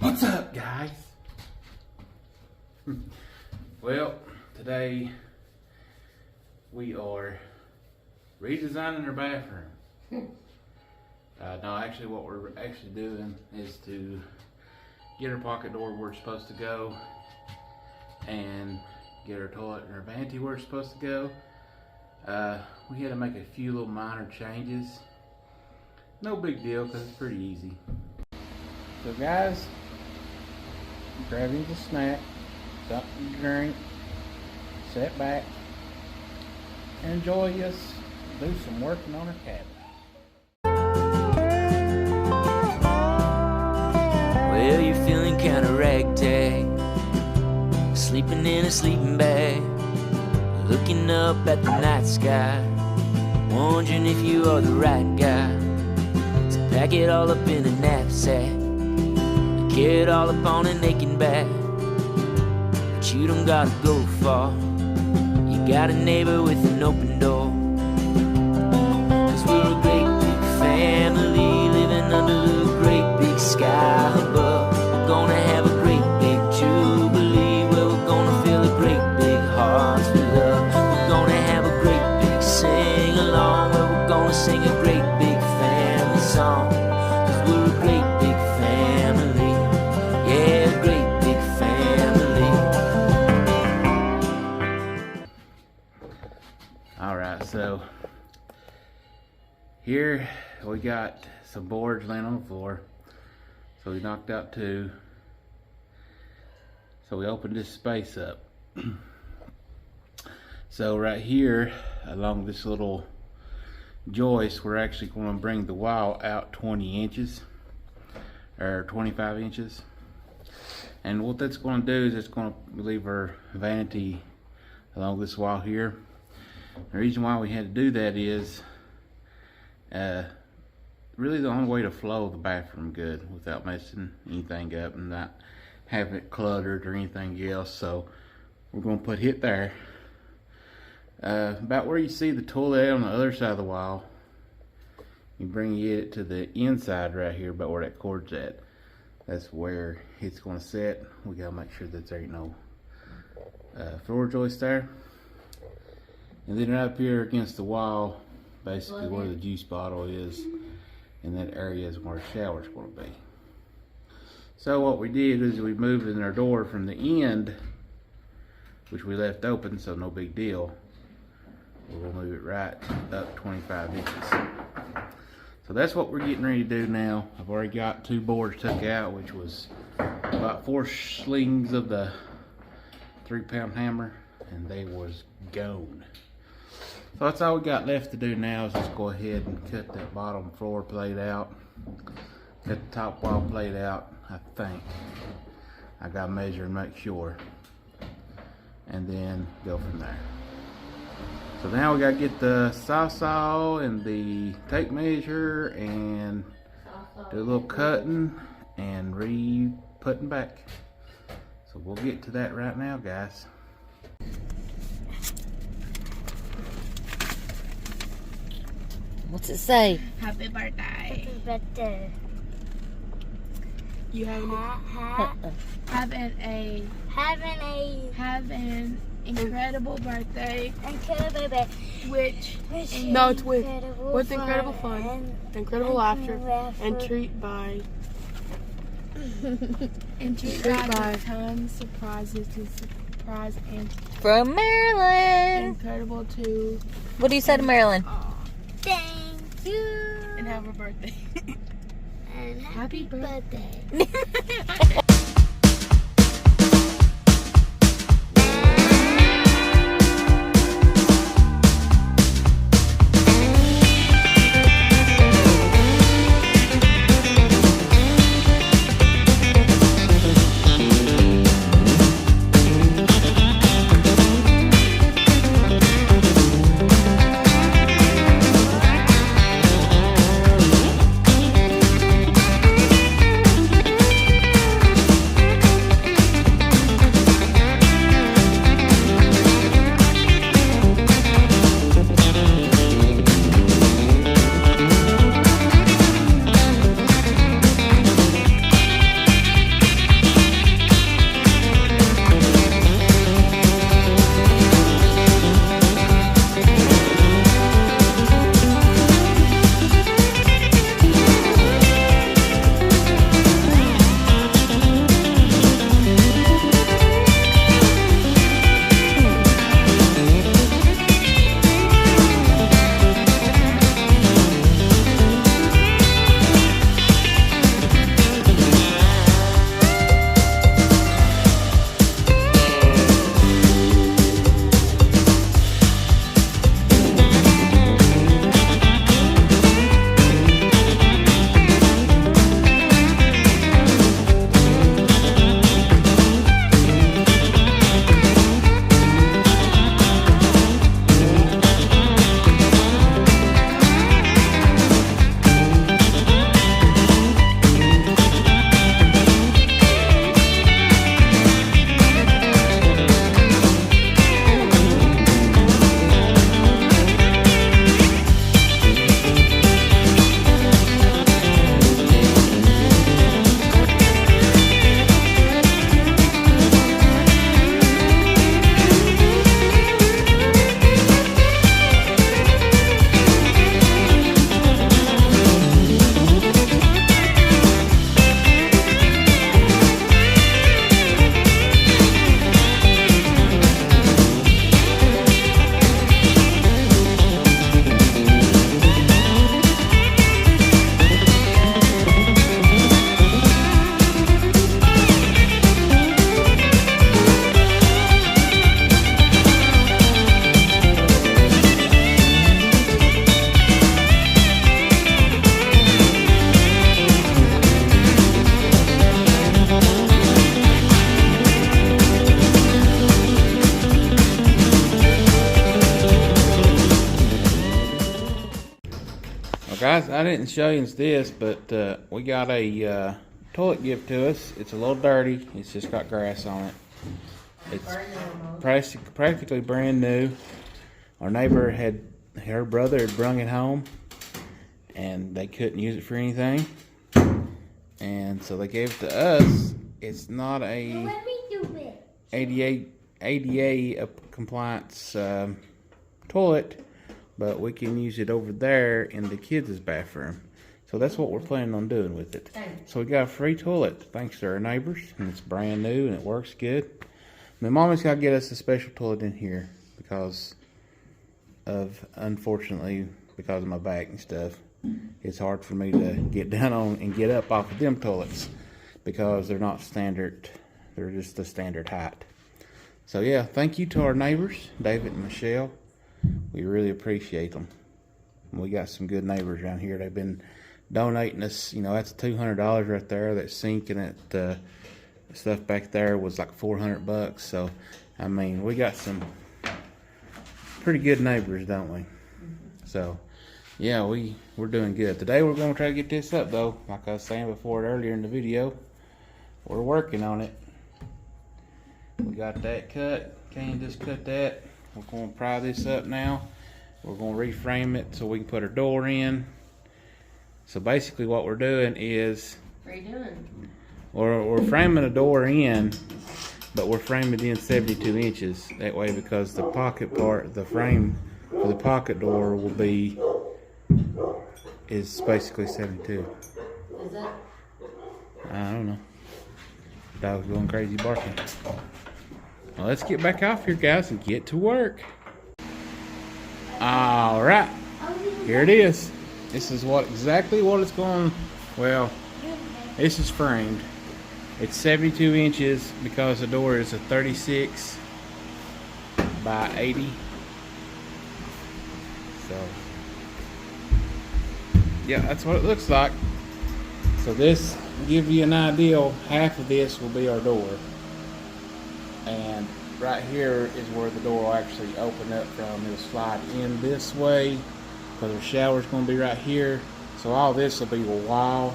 What's up, guys? Well, today we are redesigning our bathroom. No, actually what we're actually doing is to get our pocket door where it's supposed to go and get our toilet and our vanity where it's supposed to go. We had to make a few little minor changes. No big deal because it's pretty easy. So guys, grab you a snack, something to drink, sit back, and enjoy us do some working on our cabin. Well, you're feeling kinda ragtag, sleeping in a sleeping bag, looking up at the night sky, wondering if you are the right guy. So pack it all up in a knapsack, carry it all up on an aching back. But you don't gotta go far, you got a neighbor with an open door. 'Cause we're a great big family, living under the great big sky above. We're gonna have a great big jubilee, where we're gonna fill a great big hearts with love. We're gonna have a great big sing-along, where we're gonna sing a great big family song. 'Cause we're a great big family, yeah, a great big family. Alright, so here we got some boards laying on the floor. So we knocked out 2. So we opened this space up. So right here along this little joist, we're actually going to bring the wall out 20 inches or 25 inches. And what that's going to do is it's going to leave our vanity along this wall here. The reason why we had to do that is really the only way to flow the bathroom good without messing anything up and not having it cluttered or anything else. So we're going to put it there about where you see the toilet on the other side of the wall. You bring it to the inside right here, about where that cord's at. That's where it's going to sit. We got to make sure that there ain't no floor joist there. And then right up here against the wall, basically where the juice bottle is, and that area is where the shower's going to be. So what we did is we moved in our door from the end, which we left open, so no big deal. We're going to move it right up 25 inches. So that's what we're getting ready to do now. I've already got 2 boards took out, which was about 4 slings of the 3-pound hammer, and they was gone. So that's all we got left to do now is just go ahead and cut that bottom floor plate out. Cut the top wall plate out, I think. I gotta measure and make sure. And then go from there. So now we gotta get the saw and the tape measure and do a little cutting and re-putting back. So we'll get to that right now, guys. What's it say? Happy birthday. Happy birthday. You having an incredible birthday. Incredible birthday. No, it's with incredible fun, incredible laughter, and treat by tons surprises to surprise and From Maryland. incredible to What do you say to Maryland? Thank you. and have a birthday. And Happy birthday. I didn't show you this, but we got a toilet gift to us. It's a little dirty. It's just got grass on it. It's practically brand new. Our neighbor her brother had brung it home, and they couldn't use it for anything, and so they gave it to us. It's not a Let me do it. ADA compliance toilet, but we can use it over there in the kids' bathroom. So that's what we're planning on doing with it. So we got a free toilet thanks to our neighbors, and it's brand new and it works good. My mommy's got to get us a special toilet in here unfortunately, because of my back and stuff. It's hard for me to get down on and get up off of them toilets because they're not standard. They're just the standard height. So yeah, thank you to our neighbors, David and Michelle. We really appreciate them. We got some good neighbors around here. They've been donating us, that's $200 right there. That sink and that stuff back there was like $400. So, I mean, we got some pretty good neighbors, don't we? So, yeah, we're doing good. Today we're going to try to get this up, though. Like I was saying before earlier in the video, we're working on it. We got that cut. Can just cut that. We're going to pry this up now. We're going to reframe it so we can put our door in. So basically what we're doing is we're framing a door in, but we're framing it in 72 inches. That way, because the pocket part, the frame for the pocket door is basically 72. Is that? I don't know. Dog's going crazy barking. Well, let's get back off here, guys, and get to work. All right, here it is. This is exactly what it's going. Well, this is framed. It's 72 inches because the door is a 36 by 80. So, yeah, that's what it looks like. So this will give you an idea. Half of this will be our door, and right here is where the door will actually open up from. It'll slide in this way because the shower's going to be right here. So all this will be a wall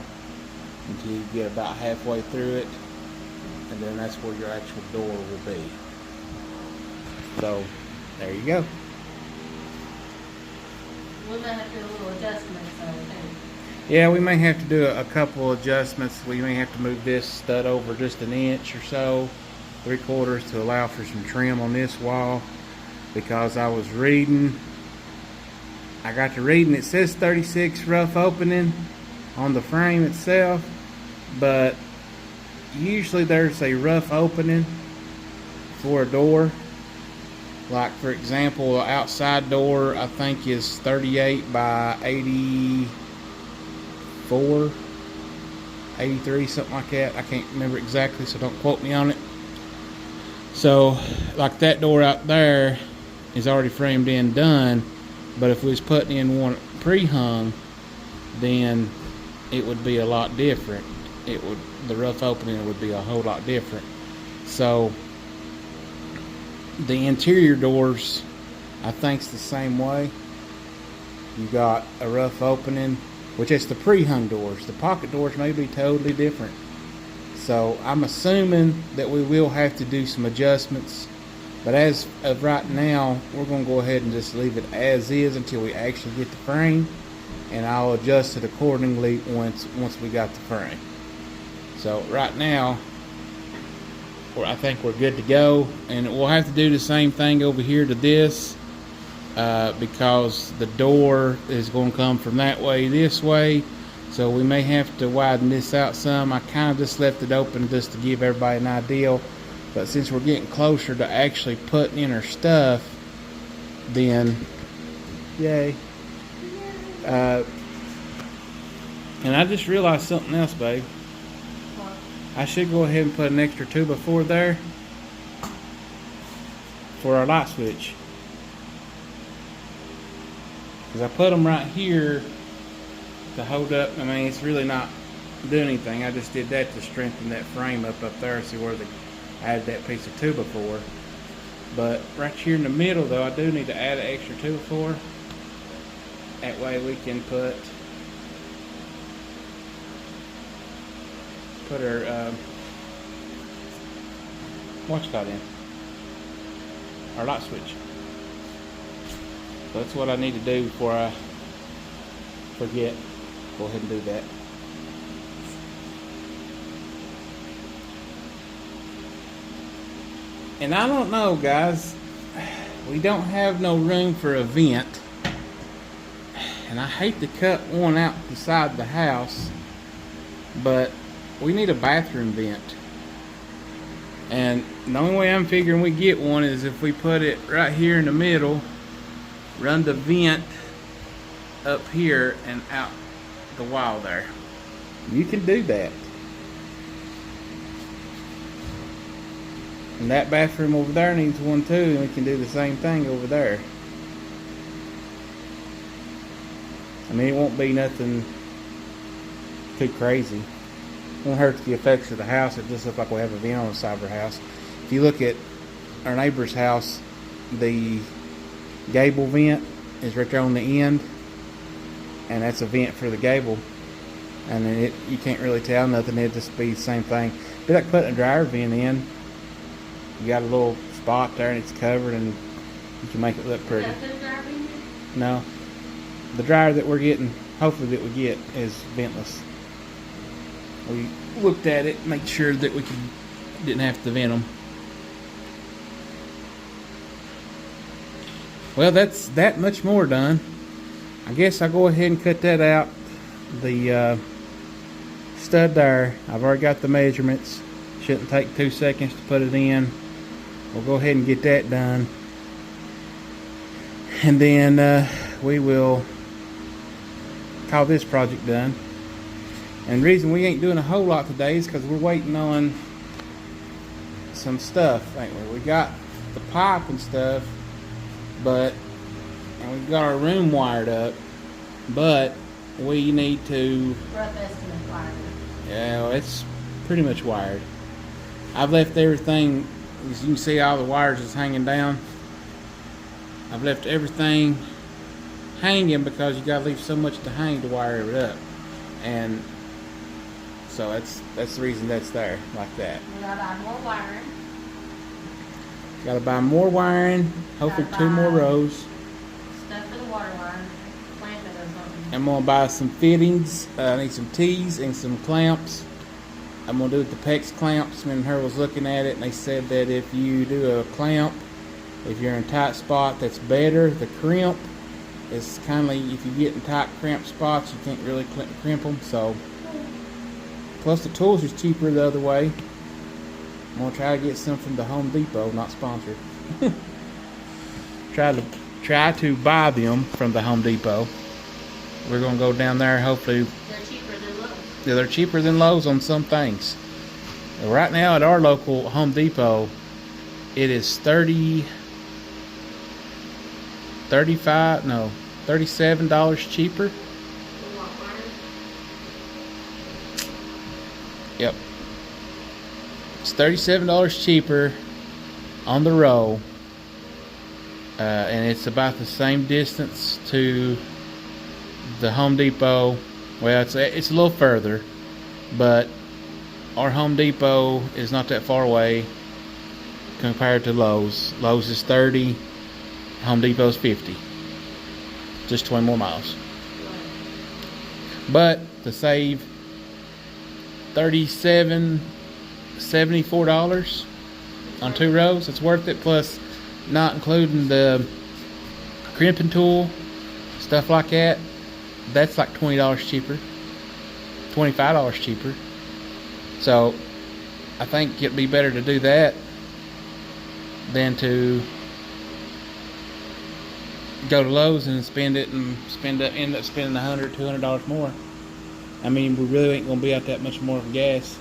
until you get about halfway through it, and then that's where your actual door will be. So there you go. We might have to do a little adjustment, so I think. Yeah, we may have to do a couple adjustments. We may have to move this stud over just an inch or so, 3/4, to allow for some trim on this wall, because I was reading, I got to reading, it says 36 rough opening on the frame itself, but usually there's a rough opening for a door. Like, for example, the outside door I think is 38 by 84, 83, something like that. I can't remember exactly, so don't quote me on it. So, like that door out there is already framed in, done, but if we was putting in one pre-hung, then it would be a lot different. The rough opening would be a whole lot different. So the interior doors, I think, is the same way. You got a rough opening, which is the pre-hung doors. The pocket doors may be totally different. So I'm assuming that we will have to do some adjustments, but as of right now, we're going to go ahead and just leave it as is until we actually get the frame, and I'll adjust it accordingly once we got the frame. So right now, I think we're good to go, and we'll have to do the same thing over here to this, because the door is going to come from that way this way, so we may have to widen this out some. I kind of just left it open just to give everybody an idea, but since we're getting closer to actually putting in our stuff, then yay. And I just realized something else, babe. I should go ahead and put an extra 2x4 there for our light switch, because I put them right here to hold up. I mean, it's really not doing anything. I just did that to strengthen that frame up there, see where I added that piece of 2x4. But right here in the middle, though, I do need to add an extra 2x4. That way we can put put our what's called in our light switch. So that's what I need to do before I forget. Go ahead and do that. And I don't know, guys, we don't have no room for a vent, and I hate to cut one out beside the house, but we need a bathroom vent. And the only way I'm figuring we get one is if we put it right here in the middle, run the vent up here and out the wall there. You can do that. And that bathroom over there needs one too, and we can do the same thing over there. I mean, it won't be nothing too crazy. It won't hurt the effects of the house. It just looks like we have a vent on the side of our house. If you look at our neighbor's house, the gable vent is right there on the end, and that's a vent for the gable. And then you can't really tell nothing. It'd just be the same thing. It'd be like putting a dryer vent in. You got a little spot there and it's covered, and you can make it look pretty. No, the dryer that we're getting, hopefully that we get, is ventless. We looked at it, made sure that we didn't have to vent them. Well, that's that much more done. I guess I'll go ahead and cut that out. The stud there, I've already got the measurements. Shouldn't take 2 seconds to put it in. We'll go ahead and get that done. And then we will call this project done. And the reason we ain't doing a whole lot today is because we're waiting on some stuff, ain't we? We got the pipe and stuff, and we've got our room wired up, but we need to... Rough estimate wired. Yeah, well, it's pretty much wired. I've left everything, as you can see, all the wires is hanging down. I've left everything hanging because you gotta leave so much to hang to wire it up. And so that's the reason that's there, like that. We gotta buy more wiring. Gotta buy more wiring, hopefully 2 more rows. Stuff for the water line. Plant it or something. I'm gonna buy some fittings. I need some T's and some clamps. I'm gonna do the PEX clamps. Me and her was looking at it, and they said that if you do a clamp, if you're in a tight spot, that's better. The crimp is kind of, if you get in tight cramp spots, you can't really crimp them. So, plus the tools is cheaper the other way. I'm gonna try to get some from the Home Depot, not sponsored. try to buy them from the Home Depot. We're gonna go down there. Hopefully, They're cheaper than Lowe's. yeah, they're cheaper than Lowe's on some things. Right now at our local Home Depot, it is $37 cheaper. Yep. It's $37 cheaper on the roll. And it's about the same distance to the Home Depot. Well, it's a little further, but our Home Depot is not that far away compared to Lowe's. Lowe's is 30, Home Depot's 50. Just 20 more miles. But to save $74 on 2 rows, it's worth it. Plus, not including the crimping tool, stuff like that, that's like $20 cheaper, $25 cheaper. So I think it'd be better to do that than to go to Lowe's and spend it and end up spending $100, $200 more. I mean, we really ain't gonna be out that much more for gas.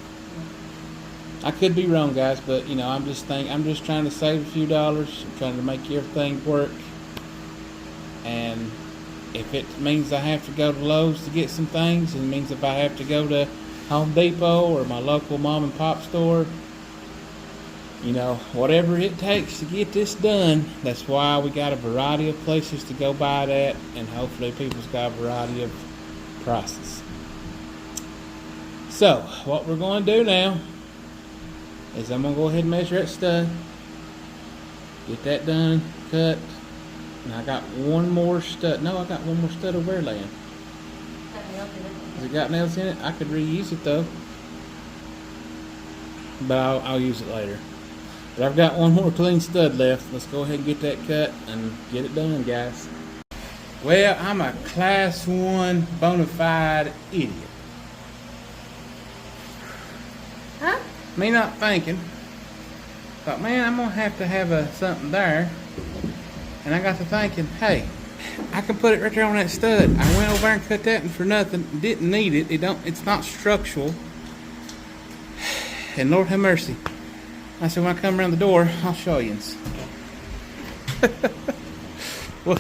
I could be wrong, guys, but you know, I'm just trying to save a few dollars. I'm trying to make everything work. And if it means I have to go to Lowe's to get some things, it means if I have to go to Home Depot or my local mom and pop store, you know, whatever it takes to get this done. That's why we got a variety of places to go buy that, and hopefully people's got a variety of prices. So, what we're going to do now is I'm going to go ahead and measure that stud. Get that done, cut. And I got one more stud. No, I got one more stud over there laying. Has it got nails in it? I could reuse it though. But I'll use it later. But I've got one more clean stud left. Let's go ahead and get that cut and get it done, guys. Well, I'm a class 1 bona fide idiot. Huh? Me not thinking. Thought, man, I'm gonna have to have something there. And I got to thinking, hey, I can put it right there on that stud. I went over there and cut that and for nothing. Didn't need it. It's not structural. And Lord have mercy. I said, when I come around the door, I'll show you. Well,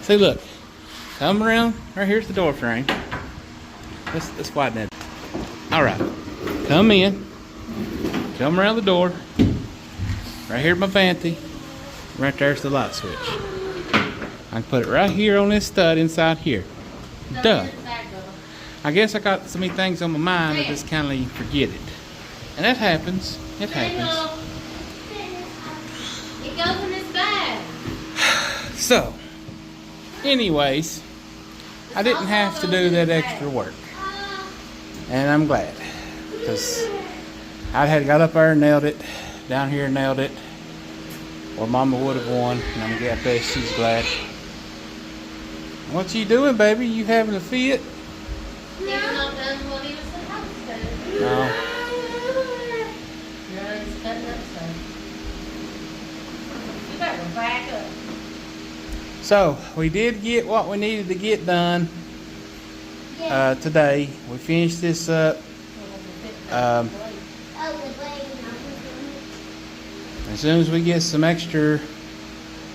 see, look. Come around. Right here's the door frame. Let's widen it. All right. Come in. Come around the door. Right here's my vanity. Right there's the light switch. I can put it right here on this stud inside here. Done. I guess I got so many things on my mind I just kind of forget it. And that happens. It happens. It goes in this bag. So, anyways, I didn't have to do that extra work. And I'm glad. Because I had got up there and nailed it. Down here and nailed it. Or Mama would have won. And I'm glad that she's glad. What you doing, baby? You having a fit? He's not done what he was supposed to. No. No, he's cutting up stuff. You better back up. So, we did get what we needed to get done today. We finished this up. As soon as we get some extra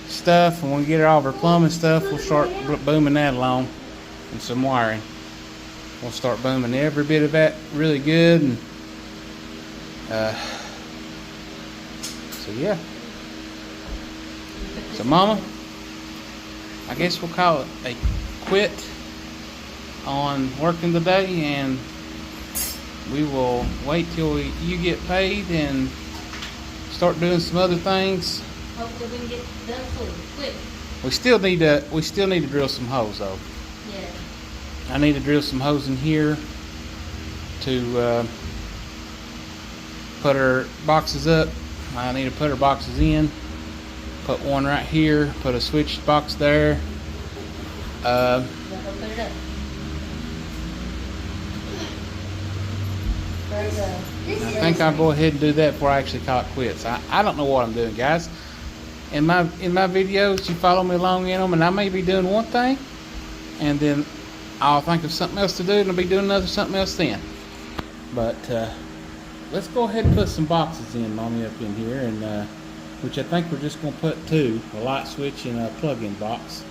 stuff and we get all of our plumbing stuff, we'll start booming that along and some wiring. We'll start booming every bit of that really good. And so yeah. So Mama, I guess we'll call it a quit on working today, and we will wait till you get paid and start doing some other things. Hopefully we can get done quick. We still need to drill some holes though. Yeah. I need to drill some holes in here to put our boxes up. I need to put our boxes in. Put one right here. Put a switch box there. Go put it up. I think I'll go ahead and do that before I actually call it quits. I don't know what I'm doing, guys. In my videos, you follow me along in them, and I may be doing one thing, and then I'll think of something else to do, and I'll be doing something else then. But let's go ahead and put some boxes in, Mommy, up in here, and which I think we're just going to put 2, a light switch and a plug-in box,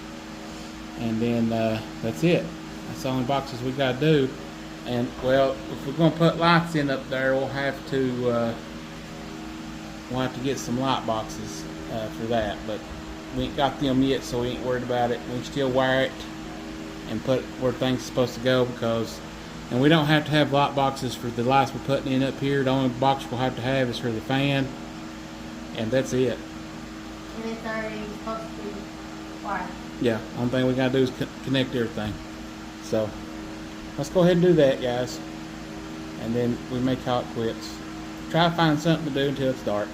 and then that's it. That's the only boxes we got to do. And well, if we're going to put lights in up there, we'll have to get some light boxes for that. But we ain't got them yet, so we ain't worried about it. We can still wire it and put where things are supposed to go, and we don't have to have light boxes for the lights we're putting in up here. The only box we'll have to have is for the fan, and that's it. And it's already supposed to be wired. Yeah, only thing we gotta do is connect everything. So let's go ahead and do that, guys, and then we may call it quits. Try to find something to do until it's dark.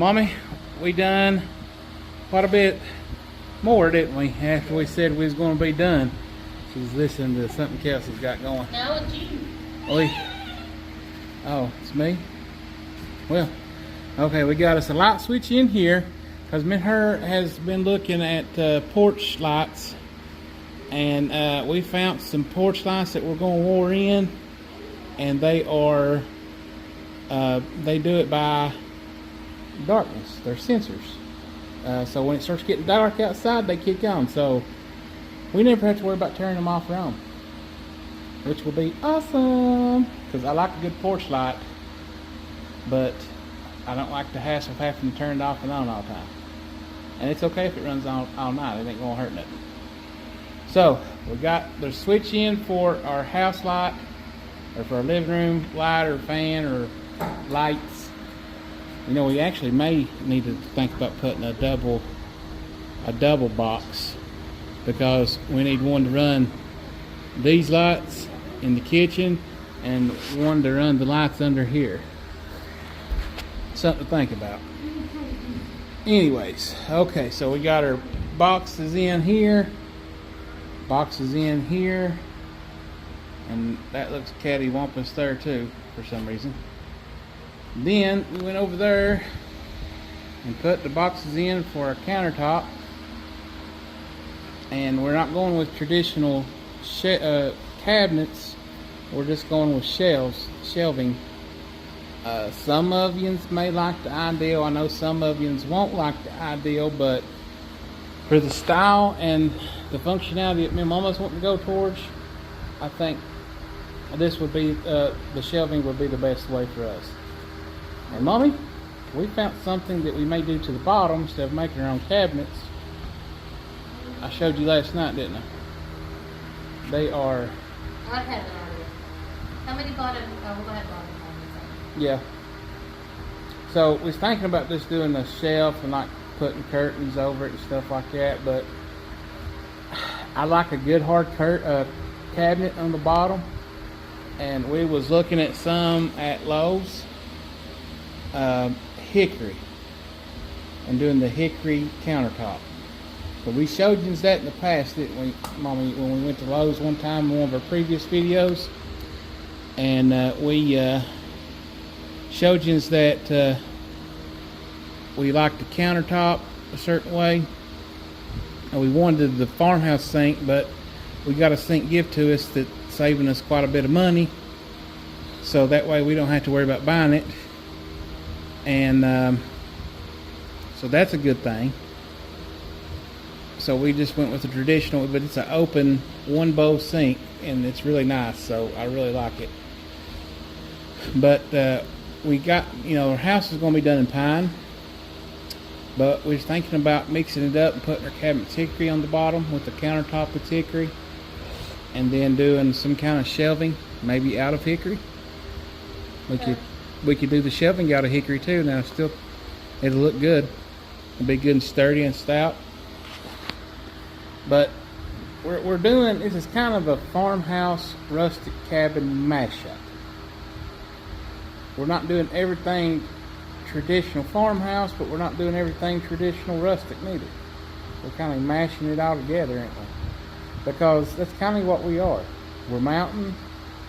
Mommy, we done quite a bit more, didn't we? After we said we was going to be done. She's listening to something Kelsey's got going. No, it's you. Oh, it's me? Well, okay, we got us a light switch in here because me and her has been looking at porch lights, and we found some porch lights that we're going to wire in, and they are they do it by darkness. They're sensors. So when it starts getting dark outside, they kick on. So we never have to worry about turning them off or on, which will be awesome. Because I like a good porch light, but I don't like the hassle of having to turn it off and on all the time. And it's okay if it runs on all night. It ain't gonna hurt nothing. So we got the switch in for our house light, or for our living room light, or fan, or lights. You know, we actually may need to think about putting a double box, because we need one to run these lights in the kitchen and one to run the lights under here. Something to think about. Anyways, okay, so we got our boxes in here, and that looks cattywampus there too for some reason. Then we went over there and put the boxes in for our countertop, and we're not going with traditional cabinets. We're just going with shelving. Some of you may like the ideal. I know some of you won't like the ideal, but for the style and the functionality that me and Mama's wanting to go towards, I think this would be the shelving would be the best way for us. And Mommy, we found something that we may do to the bottom instead of making our own cabinets. I showed you last night, didn't I? They are. I have an idea. Somebody bought it. Oh, we'll go ahead and buy it. Yeah. So we was thinking about just doing a shelf and like putting curtains over it and stuff like that, but I like a good hard cabinet on the bottom, and we was looking at some at Lowe's, hickory, and doing the hickory countertop. So we showed you that in the past, didn't we, Mommy, when we went to Lowe's one time in one of our previous videos, and we showed you that we like the countertop a certain way, and we wanted the farmhouse sink, but we got a sink gift to us that's saving us quite a bit of money, so that way we don't have to worry about buying it, and so that's a good thing. So we just went with the traditional, but it's an open one bowl sink, and it's really nice, so I really like it. But we got, you know, our house is going to be done in pine, but we was thinking about mixing it up and putting our cabinets hickory on the bottom with the countertop with hickory, and then doing some kind of shelving, maybe out of hickory. We could do the shelving out of hickory too. Now still, it'll look good. It'll be good and sturdy and stout. But we're doing, this is kind of a farmhouse rustic cabin mashup. We're not doing everything traditional farmhouse, but we're not doing everything traditional rustic neither. We're kind of mashing it all together, ain't we? Because that's kind of what we are. We're mountain,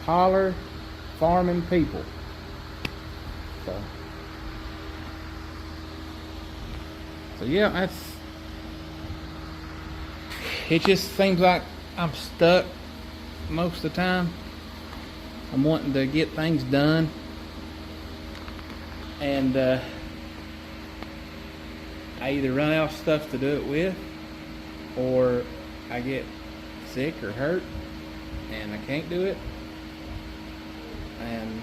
holler, farming people. So yeah, it just seems like I'm stuck most of the time. I'm wanting to get things done, and I either run out of stuff to do it with, or I get sick or hurt and I can't do it, and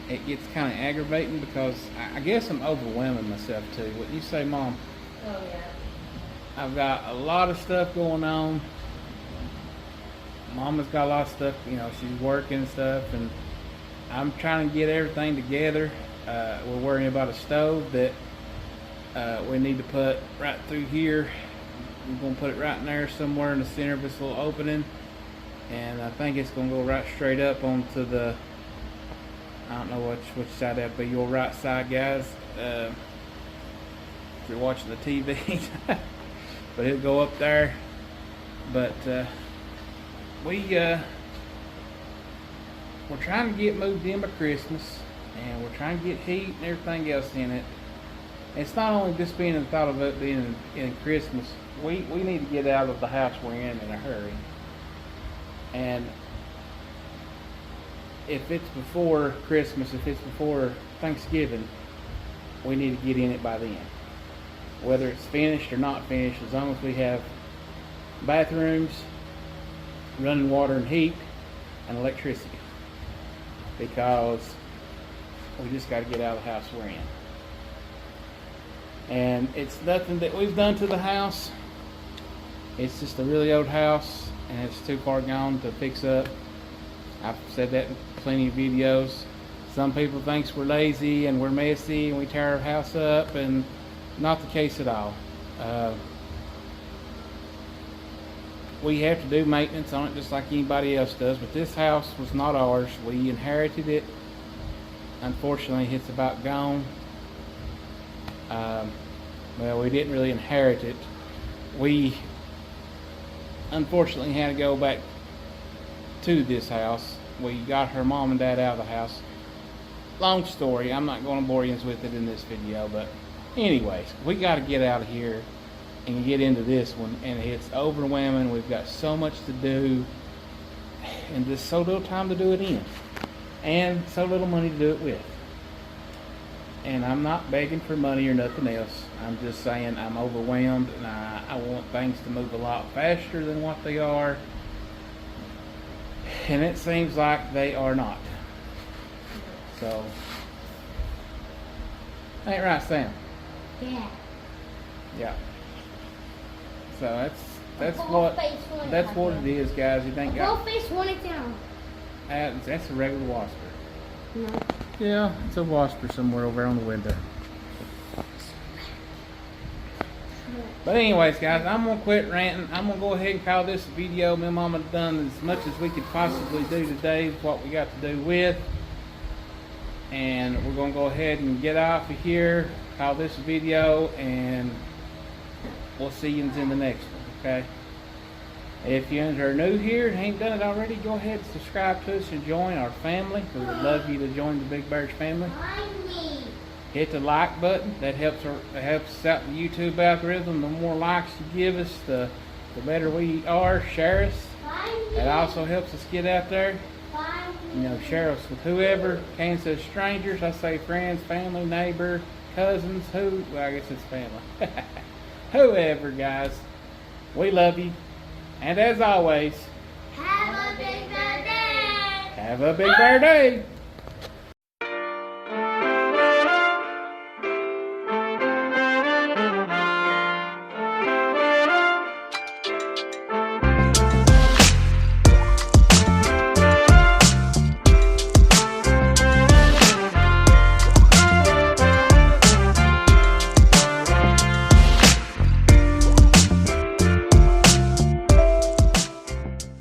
it gets kind of aggravating because I guess I'm overwhelming myself too. What you say, Mom? Oh, yeah. I've got a lot of stuff going on. Mama's got a lot of stuff, you know, she's working and stuff, and I'm trying to get everything together. We're worrying about a stove that we need to put right through here. We're going to put it right in there somewhere in the center of this little opening, and I think it's going to go right straight up onto the, I don't know which side that'd be, your right side, guys. if you're watching the TV. But it'll go up there. But we're trying to get moved in by Christmas, and we're trying to get heat and everything else in it. It's not only just being the thought of it being in Christmas. We need to get out of the house we're in a hurry. And if it's before Christmas, if it's before Thanksgiving, we need to get in it by then. Whether it's finished or not finished, as long as we have bathrooms, running water and heat, and electricity. Because we just got to get out of the house we're in. And it's nothing that we've done to the house. It's just a really old house, and it's too far gone to fix up. I've said that in plenty of videos. Some people think we're lazy and we're messy and we tear our house up, and not the case at all. We have to do maintenance on it just like anybody else does, but this house was not ours. We inherited it. Unfortunately, it's about gone. Well, we didn't really inherit it. We unfortunately had to go back to this house. We got her mom and dad out of the house. Long story. I'm not going to bore you with it in this video, but anyways, we got to get out of here and get into this one, and it's overwhelming. We've got so much to do and just so little time to do it in, and so little money to do it with. And I'm not begging for money or nothing else. I'm just saying I'm overwhelmed, and I want things to move a lot faster than what they are, and it seems like they are not. So, ain't right, Sam? Yeah. Yeah. So that's what it is, guys. You think Full face one it down. that's a regular wasper. No. Yeah, it's a wasper somewhere over on the window. But anyways, guys, I'm gonna quit ranting. I'm gonna go ahead and call this a video. Me and Mama done as much as we could possibly do today with what we got to do with. And we're gonna go ahead and get off of here, call this a video, and we'll see you in the next one, okay? If you are new here and ain't done it already, go ahead and subscribe to us and join our family. We would love you to join the Big Bears family. Find me. Hit the like button. That helps us out in the YouTube algorithm. The more likes you give us, the better we are. Share us. Find me. That also helps us get out there. Find You me. know, share us with whoever. Can't say strangers. I say friends, family, neighbor, cousins. Well, I guess it's family. Whoever, guys. We love you. And as always, Have a big birthday. have a big birthday.